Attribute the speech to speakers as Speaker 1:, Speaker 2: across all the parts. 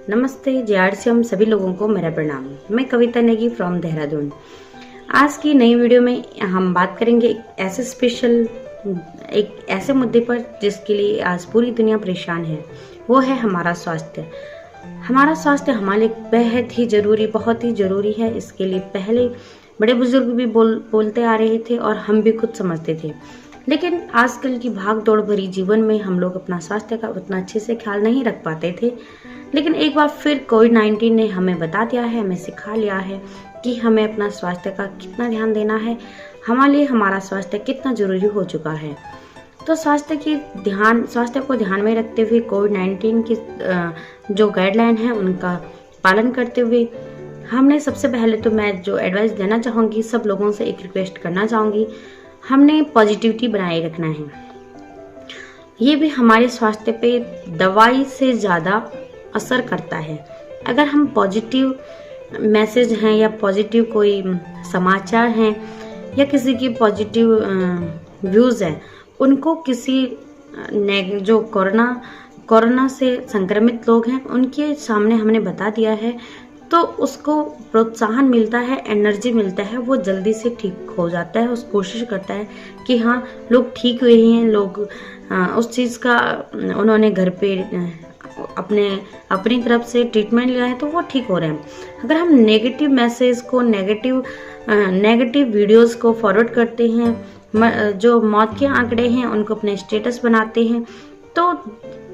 Speaker 1: नमस्ते जेआरसीएम सभी लोगों को मेरा प्रणाम। मैं कविता नेगी फ्रॉम देहरादून। आज की नई वीडियो में हम बात करेंगे एक ऐसे मुद्दे पर जिसके लिए आज पूरी दुनिया परेशान है। वो है हमारा स्वास्थ्य। हमारा स्वास्थ्य हमारे लिए बेहद ही ज़रूरी, बहुत ही ज़रूरी है। इसके लिए पहले बड़े बुजुर्ग भी बोलते आ रहे थे और हम भी खुद समझते थे, लेकिन आजकल की भाग दौड़ भरी जीवन में हम लोग अपना स्वास्थ्य का उतना अच्छे से ख्याल नहीं रख पाते थे। लेकिन एक बार फिर कोविड-19 ने हमें बता दिया है, हमें सिखा लिया है कि हमें अपना स्वास्थ्य का कितना ध्यान देना है, हमारे लिए हमारा स्वास्थ्य कितना ज़रूरी हो चुका है। तो स्वास्थ्य को ध्यान में रखते हुए कोविड-19 की जो गाइडलाइन है उनका पालन करते हुए हमने सबसे पहले तो मैं जो एडवाइस देना चाहूँगी, सब लोगों से एक रिक्वेस्ट करना चाहूँगी, हमने पॉजिटिविटी बनाए रखना है। ये भी हमारे स्वास्थ्य पे दवाई से ज़्यादा असर करता है। अगर हम पॉजिटिव मैसेज हैं या पॉजिटिव कोई समाचार हैं या किसी की पॉजिटिव व्यूज़ हैं, उनको किसी जो कोरोना से संक्रमित लोग हैं उनके सामने हमने बता दिया है, तो उसको प्रोत्साहन मिलता है, एनर्जी मिलता है, वो जल्दी से ठीक हो जाता है। उस कोशिश करता है कि हाँ लोग ठीक हुए हैं, लोग उस चीज़ का उन्होंने घर पे अपनी तरफ से ट्रीटमेंट लिया है तो वो ठीक हो रहे हैं। अगर हम नेगेटिव मैसेज को, नेगेटिव वीडियोस को फॉरवर्ड करते हैं, जो मौत के आंकड़े हैं उनको अपने स्टेटस बनाते हैं, तो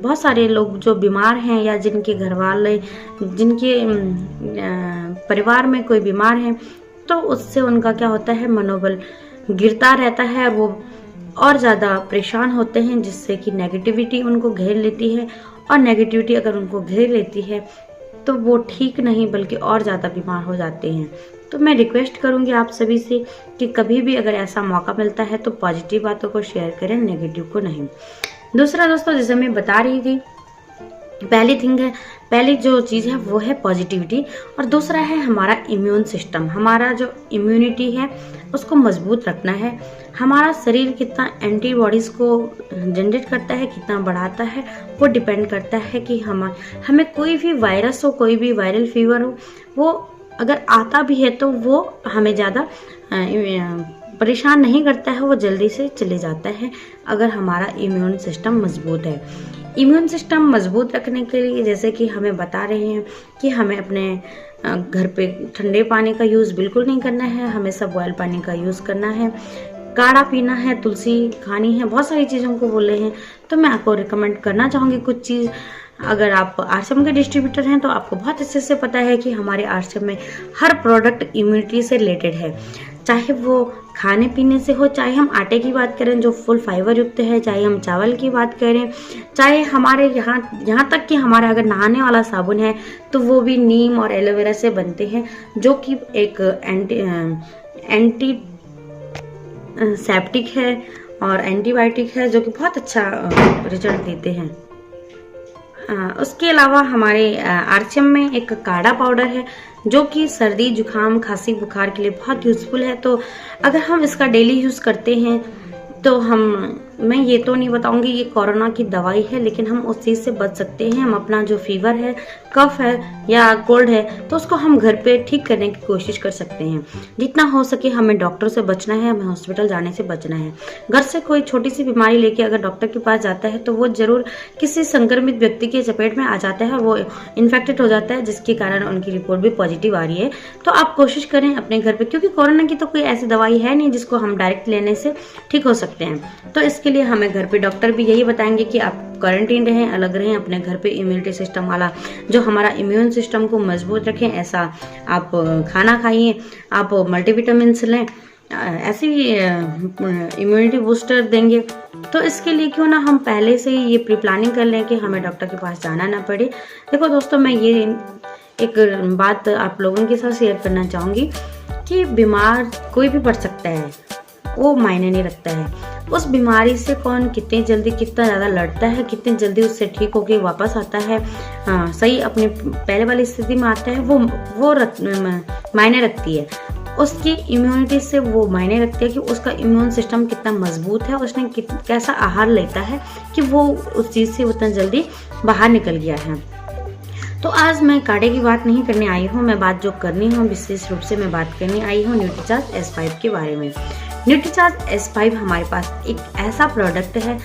Speaker 1: बहुत सारे लोग जो बीमार हैं या जिनके घर वाले, जिनके परिवार में कोई बीमार है, तो उससे उनका क्या होता है, मनोबल गिरता रहता है, वो और ज़्यादा परेशान होते हैं, जिससे कि नेगेटिविटी उनको घेर लेती है। और नेगेटिविटी अगर उनको घेर लेती है तो वो ठीक नहीं बल्कि और ज़्यादा बीमार हो जाते हैं। तो मैं रिक्वेस्ट करूँगी आप सभी से कि कभी भी अगर ऐसा मौका मिलता है तो पॉजिटिव बातों को शेयर करें, नेगेटिव को नहीं। दूसरा दोस्तों, जैसे मैं बता रही थी, पहली जो चीज़ है वो है पॉजिटिविटी, और दूसरा है हमारा इम्यून सिस्टम। हमारा जो इम्यूनिटी है उसको मजबूत रखना है। हमारा शरीर कितना एंटीबॉडीज़ को जनरेट करता है, कितना बढ़ाता है, वो डिपेंड करता है कि हमें कोई भी वायरस हो, कोई भी वायरल फीवर हो, वो अगर आता भी है तो वो हमें ज़्यादा परेशान नहीं करता है, वो जल्दी से चले जाता है अगर हमारा इम्यून सिस्टम मजबूत है। इम्यून सिस्टम मजबूत रखने के लिए जैसे कि हमें बता रहे हैं कि हमें अपने घर पे ठंडे पानी का यूज़ बिल्कुल नहीं करना है, हमेशा बॉयल पानी का यूज़ करना है, काढ़ा पीना है, तुलसी खानी है, बहुत सारी चीज़ों को बोले हैं। तो मैं आपको रिकमेंड करना चाहूँगी कुछ चीज़। अगर आप आरसीएम के डिस्ट्रीब्यूटर हैं तो आपको बहुत अच्छे से पता है कि हमारे आरसीएम में हर प्रोडक्ट इम्यूनिटी से रिलेटेड है, चाहे वो खाने पीने से हो, चाहे हम आटे की बात करें जो फुल फाइबर युक्त है, चाहे हम चावल की बात करें, चाहे हमारे यहाँ तक कि हमारा अगर नहाने वाला साबुन है तो वो भी नीम और एलोवेरा से बनते हैं, जो कि एक एंटी सेप्टिक है और एंटीबायोटिक है, जो कि बहुत अच्छा रिजल्ट देते हैं। उसके अलावा हमारे आरसीएम में एक काढ़ा पाउडर है जो कि सर्दी, जुखाम, खांसी, बुखार के लिए बहुत यूज़फुल है। तो अगर हम इसका डेली यूज़ करते हैं तो मैं ये तो नहीं बताऊंगी ये कोरोना की दवाई है, लेकिन हम उस चीज़ से बच सकते हैं। हम अपना जो फीवर है, कफ है या कोल्ड है, तो उसको हम घर पे ठीक करने की कोशिश कर सकते हैं। जितना हो सके हमें डॉक्टर से बचना है, हमें हॉस्पिटल जाने से बचना है। घर से कोई छोटी सी बीमारी लेके अगर डॉक्टर के पास जाता है तो वो ज़रूर किसी संक्रमित व्यक्ति के चपेट में आ जाता है, वो इन्फेक्टेड हो जाता है, जिसके कारण उनकी रिपोर्ट भी पॉजिटिव आ रही है। तो आप कोशिश करें अपने घर पर, क्योंकि कोरोना की तो कोई ऐसी दवाई है नहीं जिसको हम डायरेक्ट लेने से ठीक हो सकते हैं। तो इसके लिए हमें घर पे डॉक्टर भी यही बताएंगे कि आप क्वारंटीन रहें, अलग रहें, अपने घर पे इम्यूनिटी सिस्टम वाला जो हमारा इम्यून सिस्टम को मजबूत रखें, ऐसा आप खाना खाइए, आप मल्टीविटामिन्स लें, ऐसी इम्यूनिटी बूस्टर देंगे। तो इसके लिए क्यों ना हम पहले से ही ये प्री प्लानिंग कर लें कि हमें डॉक्टर के पास जाना ना पड़े। देखो दोस्तों, मैं ये एक बात आप लोगों के साथ शेयर करना चाहूँगी कि बीमार कोई भी पड़ सकता है, वो मायने नहीं रखता है। उस बीमारी से कौन कितनी जल्दी, कितना ज़्यादा लड़ता है, कितनी जल्दी उससे ठीक होके वापस आता है, सही अपने पहले वाली स्थिति में आता है, वो मायने रखती है। उसकी इम्यूनिटी से वो मायने रखती है कि उसका इम्यून सिस्टम कितना मजबूत है, उसने कैसा आहार लेता है कि वो उस चीज़ से उतना जल्दी बाहर निकल गया है। तो आज मैं काढ़े की बात नहीं करने आई हूँ, मैं बात जो करनी हूँ विशेष रूप से मैं बात करने आई हूँ न्यूट्रीचार्ज S5 के बारे में। न्यूट्रीचार्ज S5 हमारे पास एक ऐसा प्रोडक्ट है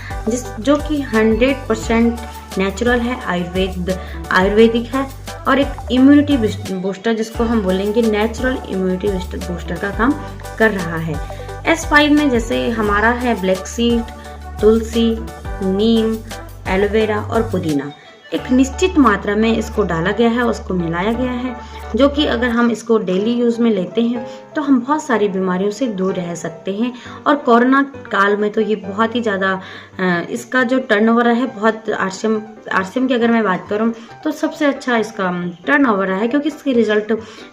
Speaker 1: जो कि 100% नेचुरल है, आयुर्वेदिक है और एक इम्यूनिटी बूस्टर जिसको हम बोलेंगे नेचुरल इम्यूनिटी बूस्टर का काम कर रहा है। S5 में जैसे हमारा है ब्लैक सीड, तुलसी, नीम, एलोवेरा और पुदीना, एक निश्चित मात्रा में इसको डाला गया है, उसको मिलाया गया है, जो कि अगर हम इसको डेली यूज़ में लेते हैं तो हम बहुत सारी बीमारियों से दूर रह सकते हैं। और कोरोना काल में तो ये बहुत ही ज़्यादा इसका जो टर्नओवर है बहुत आरसीएम की अगर मैं बात करूं तो सबसे अच्छा इसका टर्नओवर है, क्योंकि इसके रिजल्ट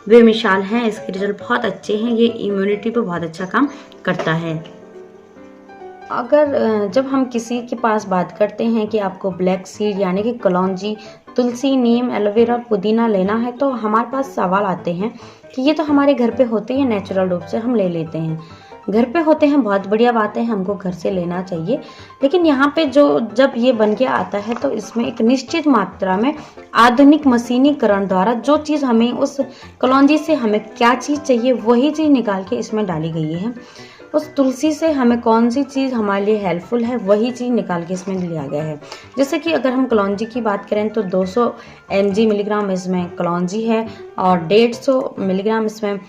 Speaker 1: बेमिसाल हैं, इसके रिजल्ट बहुत अच्छे हैं, ये इम्यूनिटी पे बहुत अच्छा काम करता है। अगर जब हम किसी के पास बात करते हैं कि आपको ब्लैक सीड यानी कि कलौंजी, तुलसी, नीम, एलोवेरा और पुदीना लेना है तो हमारे पास सवाल आते हैं कि ये तो हमारे घर पे होते हैं, नेचुरल रूप से हम ले लेते हैं, घर पे होते हैं, बहुत बढ़िया बात है, हमको घर से लेना चाहिए। लेकिन यहाँ पे जब ये बन के आता है तो इसमें एक निश्चित मात्रा में आधुनिक मशीनीकरण द्वारा जो चीज़ हमें उस कलौंजी से हमें क्या चीज़ चाहिए वही चीज़ निकाल के इसमें डाली गई है। उस तुलसी से हमें कौन सी चीज़ हमारे लिए हेल्पफुल है वही चीज़ निकाल के इसमें लिया गया है। जैसे कि अगर हम कलौंजी की बात करें तो 200 मिलीग्राम इसमें कलौंजी है और 150 मिलीग्राम इसमें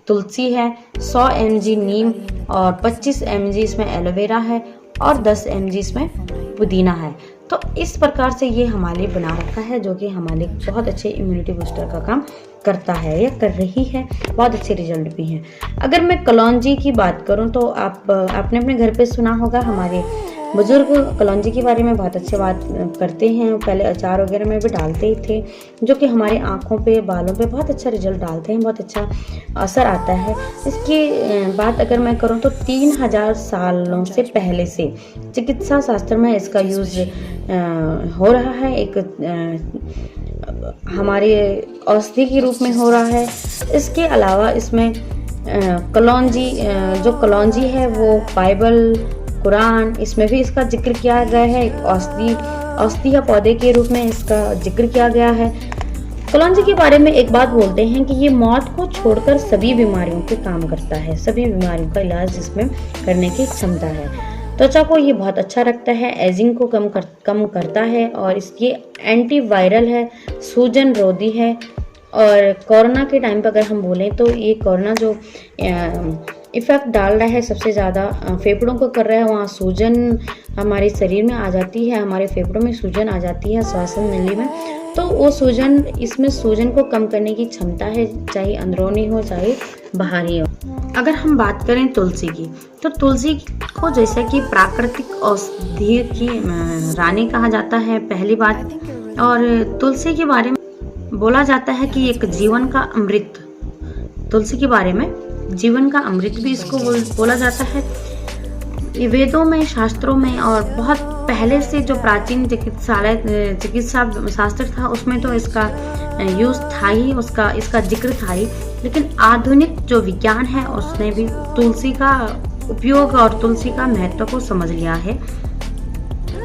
Speaker 1: तुलसी है, 100 mg नीम और 25 mg इसमें एलोवेरा है और 10 mg इसमें पुदीना है। तो इस प्रकार से ये हमारे लिए बना रखा है, जो कि हमारे लिए बहुत अच्छे इम्यूनिटी बूस्टर का काम करता है या कर रही है, बहुत अच्छे रिजल्ट भी हैं। अगर मैं कलौंजी की बात करूं तो आपने अपने घर पे सुना होगा, हमारे बुजुर्ग कलौंजी के बारे में बहुत अच्छे बात करते हैं, पहले अचार वगैरह में भी डालते ही थे, जो कि हमारे आँखों पे, बालों पे बहुत अच्छा रिजल्ट डालते हैं, बहुत अच्छा असर आता है। इसकी बात अगर मैं करूं तो 3000 सालों से पहले से चिकित्सा शास्त्र में इसका यूज़ हो रहा है, एक हमारे औषधि के रूप में हो रहा है। इसके अलावा इसमें कलौंजी जो कलौंजी है वो बाइबल, कुरान, इसमें भी इसका जिक्र किया गया है, एक औषधि या पौधे के रूप में इसका जिक्र किया गया है। कलौंजी के बारे में एक बात बोलते हैं कि ये मौत को छोड़कर सभी बीमारियों पे काम करता है, सभी बीमारियों का इलाज इसमें करने की क्षमता है। त्वचा को ये बहुत अच्छा रखता है, एजिंग को कम करता है और इसकी एंटीवायरल है, सूजन रोधी है। और कोरोना के टाइम पर अगर हम बोलें तो ये कोरोना जो इफ़ेक्ट डाल रहा है सबसे ज़्यादा फेफड़ों को कर रहा है, वहाँ सूजन हमारे शरीर में आ जाती है, हमारे फेफड़ों में सूजन आ जाती है, श्वास नली में, तो वो इसमें सूजन को कम करने की क्षमता है, चाहे अंदरूनी हो चाहे बाहरी हो। अगर हम बात करें तुलसी की तो तुलसी को जैसे कि प्राकृतिक औषधि की रानी कहा जाता है, पहली बात। और तुलसी के बारे में बोला जाता है कि एक जीवन का अमृत, तुलसी के बारे में जीवन का अमृत भी इसको बोला जाता है। वेदों में, शास्त्रों में और बहुत पहले से जो प्राचीन चिकित्सा शास्त्र था उसमें तो इसका यूज था ही, इसका जिक्र था ही। लेकिन आधुनिक जो विज्ञान है उसने भी तुलसी का उपयोग और तुलसी का महत्व को समझ लिया है।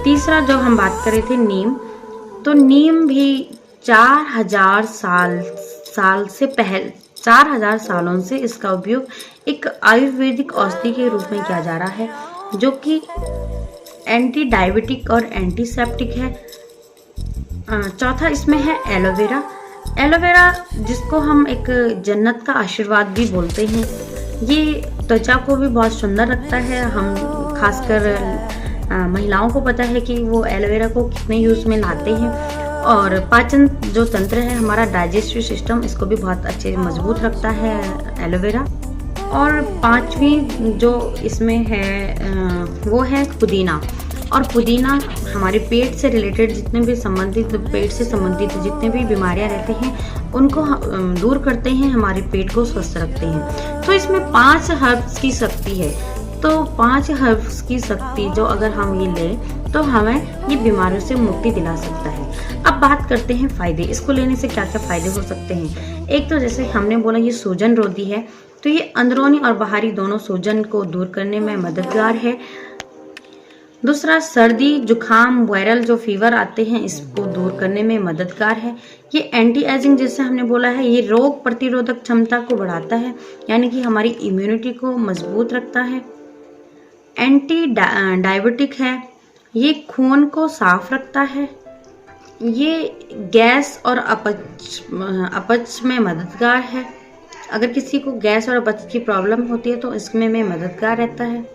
Speaker 1: तीसरा जो हम बात कर रहे थे नीम, तो नीम भी 4000 साल से पहले 4000 सालों से इसका उपयोग एक आयुर्वेदिक औषधि के रूप में किया जा रहा है, जो कि एंटी डायबिटिक और एंटीसेप्टिक है। चौथा इसमें है एलोवेरा। एलोवेरा जिसको हम एक जन्नत का आशीर्वाद भी बोलते हैं, ये त्वचा को भी बहुत सुंदर रखता है। हम खासकर महिलाओं को पता है कि वो एलोवेरा को कितने यूज़ में लाते हैं। और पाचन जो तंत्र है हमारा, डाइजेस्टिव सिस्टम, इसको भी बहुत अच्छे मजबूत रखता है एलोवेरा। और पांचवी जो इसमें है वो है पुदीना। और पुदीना हमारे पेट से रिलेटेड जितने भी पेट से संबंधित जितने भी बीमारियां रहती हैं उनको दूर करते हैं, हमारे पेट को स्वस्थ रखते हैं। तो इसमें 5 हर्ब्स की शक्ति है। तो 5 हर्ब्स की शक्ति जो अगर हम ये लें तो हमें ये बीमारियों से मुक्ति दिला सकता है। अब बात करते हैं फायदे, इसको लेने से क्या क्या फायदे हो सकते हैं। एक तो जैसे हमने बोला ये सूजन रोधी है, तो ये अंदरूनी और बाहरी दोनों सूजन को दूर करने में मददगार है। दूसरा, सर्दी जुखाम वायरल जो फीवर आते हैं इसको दूर करने में मददगार है। ये एंटी एजिंग जैसे हमने बोला है, ये रोग प्रतिरोधक क्षमता को बढ़ाता है, यानी कि हमारी इम्यूनिटी को मजबूत रखता है। एंटी डायबिटिक है, ये खून को साफ रखता है। ये गैस और अपच में मददगार है। अगर किसी को गैस और अपच की प्रॉब्लम होती है तो इसमें में मददगार रहता है।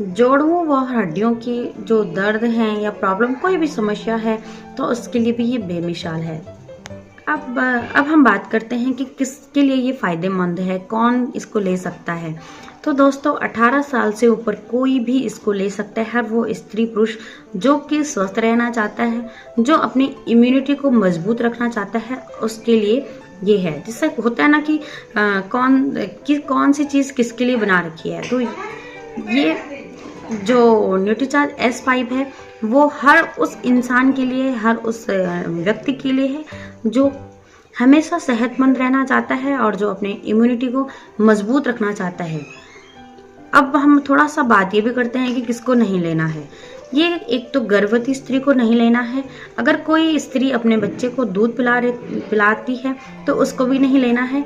Speaker 1: जोड़ों व हड्डियों की जो दर्द हैं या प्रॉब्लम, कोई भी समस्या है तो उसके लिए भी ये बेमिसाल है। अब हम बात करते हैं कि किसके लिए ये फायदेमंद है, कौन इसको ले सकता है। तो दोस्तों 18 साल से ऊपर कोई भी इसको ले सकता है, हर वो स्त्री पुरुष जो कि स्वस्थ रहना चाहता है, जो अपनी इम्यूनिटी को मजबूत रखना चाहता है, उसके लिए ये है। जिससे होता है ना कि कौन सी चीज़ किसके लिए बना रखी है। तो ये जो न्यूट्रीचार्ज S5 है वो हर उस इंसान के लिए, हर उस व्यक्ति के लिए है जो हमेशा सेहतमंद रहना चाहता है और जो अपने इम्यूनिटी को मजबूत रखना चाहता है। अब हम थोड़ा सा बात ये भी करते हैं कि किसको नहीं लेना है। ये एक तो गर्भवती स्त्री को नहीं लेना है। अगर कोई स्त्री अपने बच्चे को दूध पिलाती है तो उसको भी नहीं लेना है।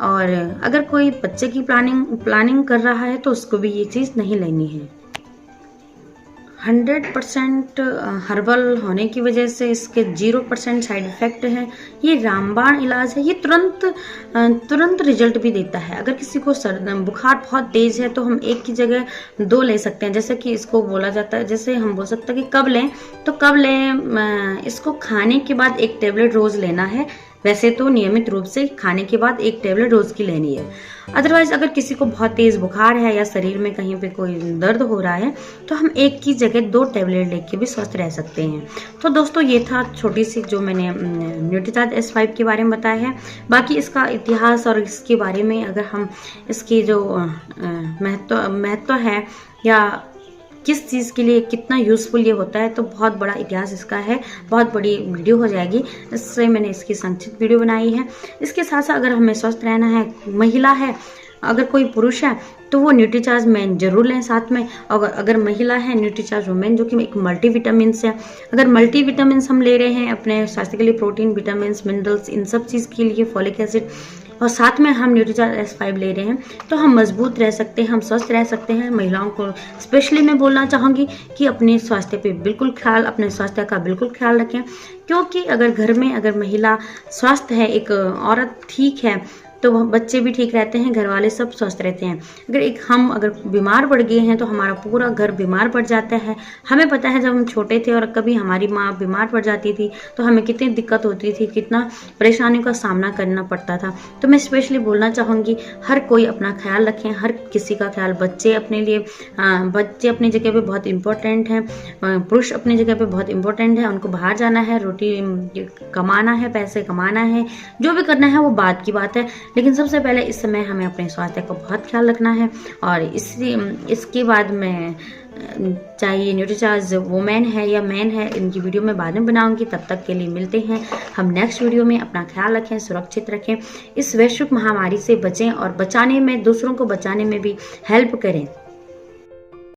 Speaker 1: और अगर कोई बच्चे की प्लानिंग कर रहा है तो उसको भी ये चीज़ नहीं लेनी है। 100% हर्बल होने की वजह से इसके 0% साइड इफ़ेक्ट है। ये रामबाण इलाज है। ये तुरंत रिजल्ट भी देता है। अगर किसी को बुखार बहुत तेज़ है तो हम एक की जगह 2 ले सकते हैं। जैसे कि इसको बोला जाता है, जैसे हम बोल सकते हैं कि कब लें, तो कब लें, इसको खाने के बाद 1 टेबलेट रोज़ लेना है। वैसे तो नियमित रूप से खाने के बाद 1 टेबलेट रोज़ की लेनी है। अदरवाइज अगर किसी को बहुत तेज़ बुखार है या शरीर में कहीं पे कोई दर्द हो रहा है तो हम 1 की जगह 2 टेबलेट लेके भी स्वस्थ रह सकते हैं। तो दोस्तों ये था छोटी सी जो मैंने न्यूट्रीचार्ज S5 के बारे में बताया है। बाकी इसका इतिहास और इसके बारे में अगर हम इसकी जो महत्व है या किस चीज़ के लिए कितना यूज़फुल ये होता है, तो बहुत बड़ा इतिहास इसका है, बहुत बड़ी वीडियो हो जाएगी। इससे मैंने इसकी संक्षिप्त वीडियो बनाई है। इसके साथ साथ अगर हमें स्वस्थ रहना है, महिला है, अगर कोई पुरुष है तो वो न्यूट्रीचार्ज मैन जरूर लें साथ में। और अगर महिला है न्यूट्रीचार्ज वुमेन, जो कि एक मल्टीविटामिन्स है। अगर मल्टीविटामिन्स हम ले रहे हैं अपने स्वास्थ्य के लिए, प्रोटीन, विटामिन्स, मिनरल्स, इन सब चीज़ के लिए, फॉलिक एसिड, और साथ में हम न्यूट्रीचार्ज S5 ले रहे हैं तो हम मजबूत रह सकते हैं, हम स्वस्थ रह सकते हैं। महिलाओं को स्पेशली मैं बोलना चाहूँगी कि अपने स्वास्थ्य पे बिल्कुल अपने स्वास्थ्य का बिल्कुल ख्याल रखें। क्योंकि अगर घर में अगर महिला स्वस्थ है, एक औरत ठीक है, तो बच्चे भी ठीक रहते हैं, घर वाले सब स्वस्थ रहते हैं। अगर बीमार पड़ गए हैं तो हमारा पूरा घर बीमार पड़ जाता है। हमें पता है जब हम छोटे थे और कभी हमारी माँ बीमार पड़ जाती थी तो हमें कितनी दिक्कत होती थी, कितना परेशानियों का सामना करना पड़ता था। तो मैं स्पेशली बोलना चाहूँगी हर कोई अपना ख्याल रखें, हर किसी का ख्याल। बच्चे अपनी जगह पे बहुत इम्पोर्टेंट हैं, पुरुष अपनी जगह पे बहुत इम्पोर्टेंट है। उनको बाहर जाना है, रोटी कमाना है, पैसे कमाना है, जो भी करना है वो बात की बात है। लेकिन सबसे पहले इस समय हमें अपने स्वास्थ्य का बहुत ख्याल रखना है। और इसके बाद में चाहे न्यूट्रीचार्ज वुमेन है या मैन है, इनकी वीडियो मैं बाद में बनाऊंगी। तब तक के लिए मिलते हैं हम नेक्स्ट वीडियो में। अपना ख्याल रखें, सुरक्षित रखें, इस वैश्विक महामारी से बचें और दूसरों को बचाने में भी हेल्प करें।